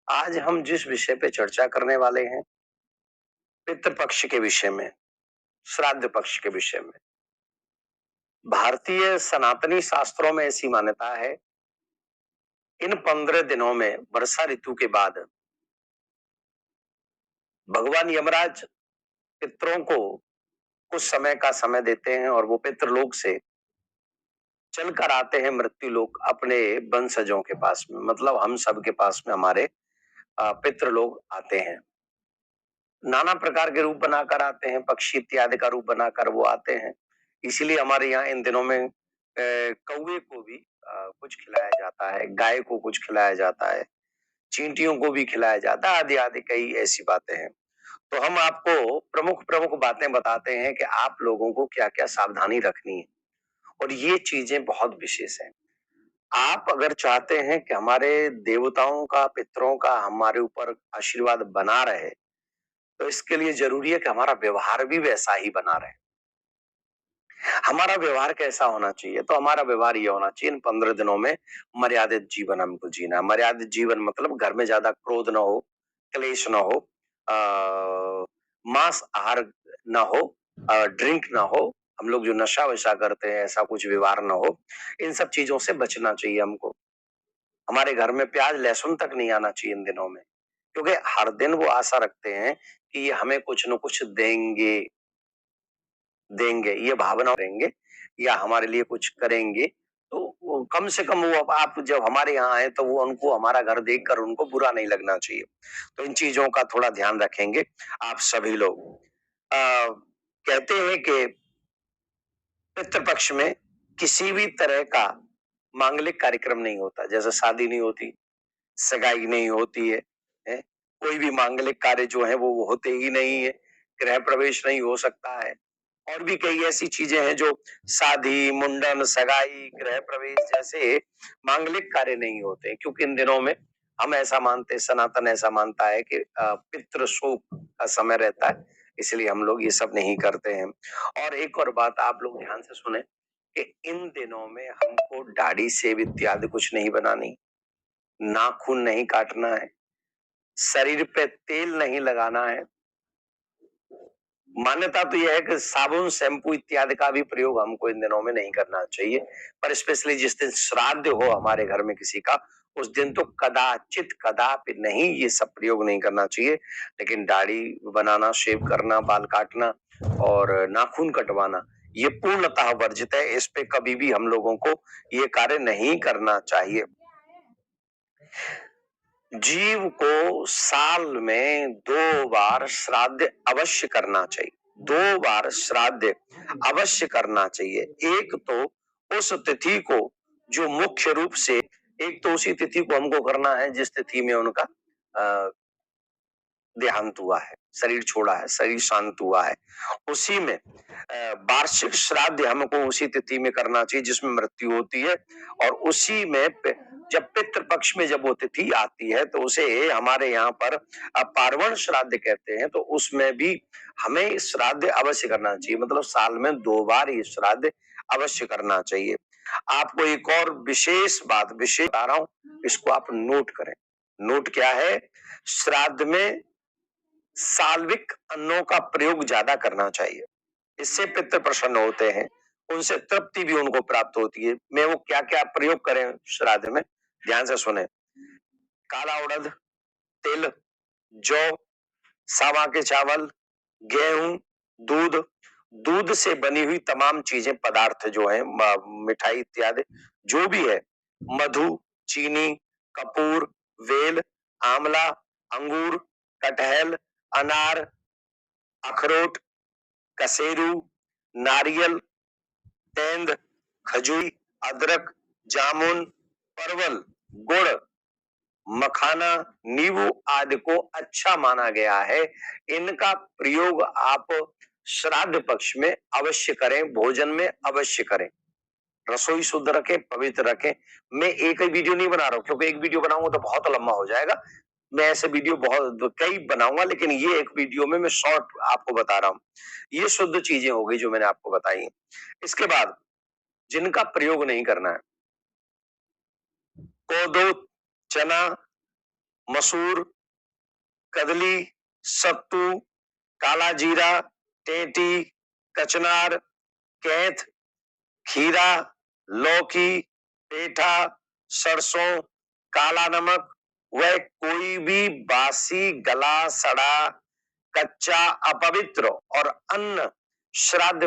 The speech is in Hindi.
आज हम जिस विषय पे चर्चा करने वाले हैं, पितृपक्ष के विषय में, श्राद्ध पक्ष के विषय में। भारतीय सनातनी शास्त्रों में ऐसी मान्यता है, इन 15 दिनों में वर्षा ऋतु के बाद भगवान यमराज पितरों को कुछ समय का समय देते हैं और वो पितृलोक से चल कर आते हैं मृत्यु लोक अपने वंशजों के पास में, मतलब हम सब के पास में हमारे पितृ लोग आते हैं। नाना प्रकार के रूप बनाकर आते हैं, पक्षी इत्यादि का रूप बनाकर वो आते हैं। इसीलिए हमारे यहाँ इन दिनों में कौवे को भी कुछ खिलाया जाता है, गाय को कुछ खिलाया जाता है, चींटियों को भी खिलाया जाता है, आदि आदि कई ऐसी बातें हैं। तो हम आपको प्रमुख प्रमुख बातें बताते हैं कि आप लोगों को क्या क्या सावधानी रखनी है और ये चीजें बहुत विशेष हैं। आप अगर चाहते हैं कि हमारे देवताओं का, पितरों का हमारे ऊपर आशीर्वाद बना रहे, तो इसके लिए जरूरी है कि हमारा व्यवहार भी वैसा ही बना रहे। हमारा व्यवहार कैसा होना चाहिए? तो हमारा व्यवहार ये होना चाहिए, इन 15 दिनों में मर्यादित जीवन हमको जीना है। मर्यादित जीवन मतलब घर में ज्यादा क्रोध ना हो, क्लेश ना हो, मांस आहार ना हो, ड्रिंक ना हो, हम लोग जो नशा वशा करते हैं ऐसा कुछ व्यवहार ना हो। इन सब चीजों से बचना चाहिए हमको। हमारे घर में प्याज लहसुन तक नहीं आना चाहिए इन दिनों में, क्योंकि हर दिन वो आशा रखते हैं कि ये हमें कुछ न कुछ देंगे, देंगे, ये भावना देंगे या हमारे लिए कुछ करेंगे। तो वो कम से कम वो, अब आप जब हमारे यहाँ आए तो वो उनको हमारा घर देखकर उनको बुरा नहीं लगना चाहिए। तो इन चीजों का थोड़ा ध्यान रखेंगे आप सभी लोग। कहते हैं कि पितृपक्ष में किसी भी तरह का मांगलिक कार्यक्रम नहीं होता, जैसे शादी नहीं होती, सगाई नहीं होती है? कोई भी मांगलिक कार्य जो है वो होते ही नहीं है, गृह प्रवेश नहीं हो सकता है, और भी कई ऐसी चीजें हैं जो शादी, मुंडन, सगाई, गृह प्रवेश जैसे मांगलिक कार्य नहीं होते, क्योंकि इन दिनों में हम ऐसा मानते, सनातन ऐसा मानता है कि पितृ शोक का समय रहता है, इसलिए हम लोग ये सब नहीं करते हैं। और एक और बात आप लोग ध्यान से सुने कि इन दिनों में हमको दाढ़ी सेव इत्यादि कुछ नहीं बनानी, नाखून नहीं काटना है, शरीर पे तेल नहीं लगाना है। मान्यता तो यह है कि साबुन, शैम्पू इत्यादि का भी प्रयोग हमको इन दिनों में नहीं करना चाहिए, पर स्पेशली जिस दिन श्राद्ध हो हमारे घर में किसी का, उस दिन तो कदाचित कदापि नहीं, ये सब प्रयोग नहीं करना चाहिए। लेकिन दाढ़ी बनाना, शेव करना, बाल काटना और नाखून कटवाना ये पूर्णतः वर्जित है। इस पे कभी भी हम लोगों को ये कार्य नहीं करना चाहिए। जीव को साल में 2 बार श्राद्ध अवश्य करना चाहिए, 2 बार श्राद्ध अवश्य करना चाहिए। एक तो उस तिथि को जो मुख्य रूप से, एक तो उसी तिथि को हमको करना है जिस तिथि में उनका देहांत हुआ है, शरीर छोड़ा है, शरीर शांत हुआ है। उसी में वार्षिक श्राद्ध हमको उसी तिथि में करना चाहिए जिसमें मृत्यु होती है, और उसी में जब पितृ पक्ष में जब वो तिथि आती है तो उसे हमारे यहाँ पर पार्वण श्राद्ध कहते हैं। तो उसमें भी हमें श्राद्ध अवश्य करना चाहिए, मतलब साल में 2 बार ये श्राद्ध अवश्य करना चाहिए। आपको एक और विशेष बात विशेष बता रहा हूं, इसको आप नोट करें। नोट क्या है? श्राद्ध में साल्विक अन्नों का प्रयोग ज्यादा करना चाहिए, इससे पितृ प्रसन्न होते हैं, उनसे तृप्ति भी उनको प्राप्त होती है। मैं वो क्या क्या प्रयोग करें श्राद्ध में, ध्यान से सुने। काला उड़द, तिल, जौ, सावा के चावल, गेहूं, दूध, दूध से बनी हुई तमाम चीजें, पदार्थ जो है, मिठाई इत्यादि जो भी है, मधु, चीनी, कपूर, वेल, आंवला, अंगूर, कटहल, अनार, अखरोट, कसेरू, नारियल, तेंद, खजूरी, अदरक, जामुन, परवल, गुड़, मखाना, नींबू आदि को अच्छा माना गया है। इनका प्रयोग आप श्राद्ध पक्ष में अवश्य करें, भोजन में अवश्य करें। रसोई शुद्ध रखें, पवित्र रखें। मैं एक ही वीडियो नहीं बना रहा हूं, क्योंकि एक वीडियो बनाऊंगा तो बहुत लंबा हो जाएगा। मैं ऐसे वीडियो बहुत कई बनाऊंगा, लेकिन ये एक वीडियो में मैं शॉर्ट आपको बता रहा हूं। ये शुद्ध चीजें हो गई जो मैंने आपको बताई। इसके बाद जिनका प्रयोग नहीं करना है, कोदो, चना, मसूर, कदली, सत्तू, काला जीरा, टेटी, कचनार, कैथ, खीरा, लौकी, पेठा, सरसों, काला नमक व कोई भी बासी, गला सड़ा, कच्चा, अपवित्र और अन्य श्राद्ध